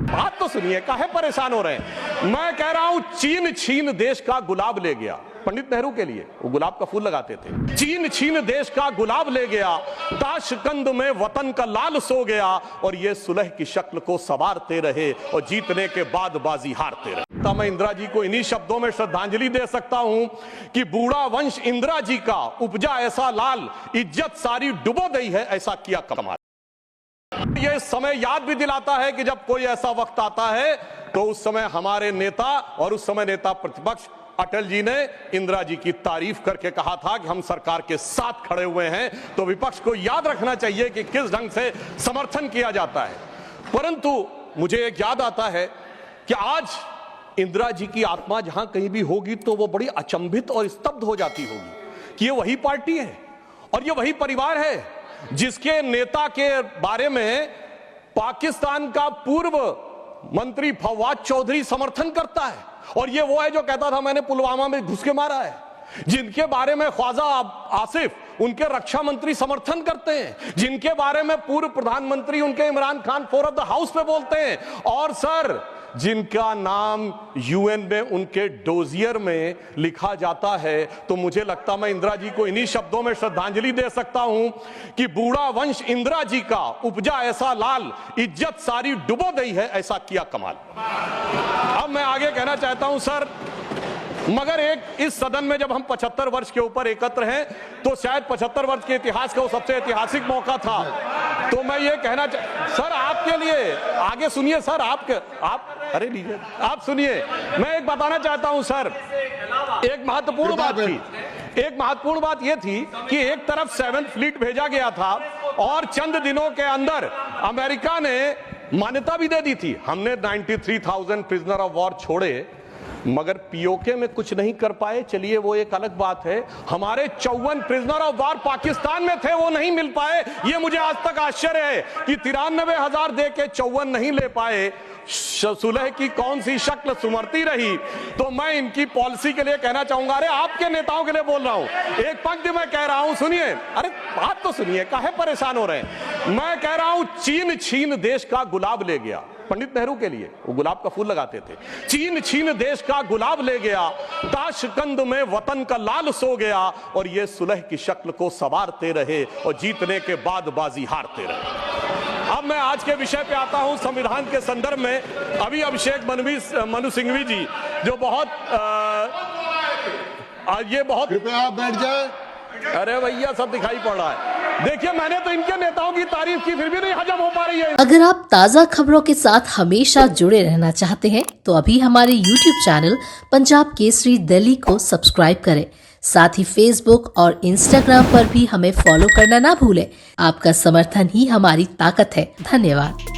बात तो सुनिए, काहे परेशान हो रहे हैं। मैं कह रहा हूं चीन छीन देश का गुलाब ले गया। पंडित नेहरू के लिए वो गुलाब का फूल लगाते थे। चीन छीन देश का गुलाब ले गया, ताशकंद में वतन का लाल सो गया, और ये सुलह की शक्ल को संवारते रहे और जीतने के बाद बाजी हारते रहे। तो मैं इंदिरा जी को इन्हीं शब्दों में श्रद्धांजलि दे सकता हूं कि बूढ़ा वंश इंदिरा जी का उपजा ऐसा लाल, इज्जत सारी डुबो गई है ऐसा किया कमाल। ये समय याद भी दिलाता है कि जब कोई ऐसा वक्त आता है तो उस समय हमारे नेता और उस समय नेता प्रतिपक्ष अटल जी ने इंदिरा जी की तारीफ करके कहा था कि हम सरकार के साथ खड़े हुए हैं। तो विपक्ष को याद रखना चाहिए कि किस ढंग से समर्थन किया जाता है। परंतु मुझे एक याद आता है कि आज इंदिरा जी की आत्मा जहां कहीं भी होगी तो वो बड़ी अचंभित और स्तब्ध हो जाती होगी कि ये वही पार्टी है और ये वही परिवार है जिसके नेता के बारे में पाकिस्तान का पूर्व मंत्री फवाद चौधरी समर्थन करता है, और ये वो है जो कहता था मैंने पुलवामा में घुस के मारा है, जिनके बारे में ख्वाजा आसिफ उनके रक्षा मंत्री समर्थन करते हैं, जिनके बारे में पूर्व प्रधानमंत्री उनके Imran Khan floor of the house पे बोलते हैं, और सर जिनका नाम यूएन में उनके डोजियर में लिखा जाता है। तो मुझे लगता मैं इंदिरा जी को इन्हीं शब्दों में श्रद्धांजलि दे सकता हूं कि बूढ़ा वंश इंदिरा जी का उपजा ऐसा लाल, इज्जत सारी डुबो गई है ऐसा किया कमाल। अब मैं आगे कहना चाहता हूं सर, मगर एक इस सदन में जब हम 75 वर्ष के ऊपर एकत्र हैं तो शायद 75 वर्ष के इतिहास का वो सबसे ऐतिहासिक मौका था। तो मैं ये कहना सर आपके लिए आगे सुनिए सर, आप अरे लीजिए आप सुनिए, मैं एक बताना चाहता हूं सर, एक महत्वपूर्ण बात ये थी कि एक तरफ 7th फ्लीट भेजा गया था और चंद दिनों के अंदर अमेरिका ने मान्यता भी दे दी थी। हमने 93,000 प्रिजनर ऑफ वॉर छोड़े मगर पीओके में कुछ नहीं कर पाए। चलिए वो एक अलग बात है। हमारे 54 प्रिजनर ऑफ वॉर पाकिस्तान में थे, वो नहीं मिल पाए। ये मुझे आज तक आश्चर्य है कि 93,000 दे के 54 नहीं ले पाए। सुलह की कौन सी शक्ल सुमरती रही। तो मैं इनकी पॉलिसी के लिए कहना चाहूंगा, अरे आपके नेताओं के लिए बोल रहा हूं, एक पंक्ति में कह रहा हूं, सुनिए, अरे बात तो सुनिए, काहे परेशान हो रहे हैं। मैं कह रहा हूं चीन छीन देश का गुलाब ले गया। पंडित नेहरू के लिए वो गुलाब का फूल लगाते थे। चीन छीन देश का गुलाब ले गया, ताशकंद में वतन का लाल सो गया, और ये सुलह की शक्ल को संवारते रहे और जीतने के बाद बाजी हारते रहे। अब मैं आज के विषय पे आता हूं, संविधान के संदर्भ में। अभी अभिषेक मनु सिंघवी जी जो बहुत कृपया आप बैठ जाए। अरे भैया सब दिखाई पड़ रहा है। देखिए मैंने तो इनके नेताओं की तारीफ की फिर भी नहीं हजम हो पा रही है। अगर आप ताज़ा खबरों के साथ हमेशा जुड़े रहना चाहते हैं तो अभी हमारे YouTube चैनल पंजाब केसरी दिल्ली को सब्सक्राइब करें। साथ ही Facebook और Instagram पर भी हमें फॉलो करना ना भूलें। आपका समर्थन ही हमारी ताकत है। धन्यवाद।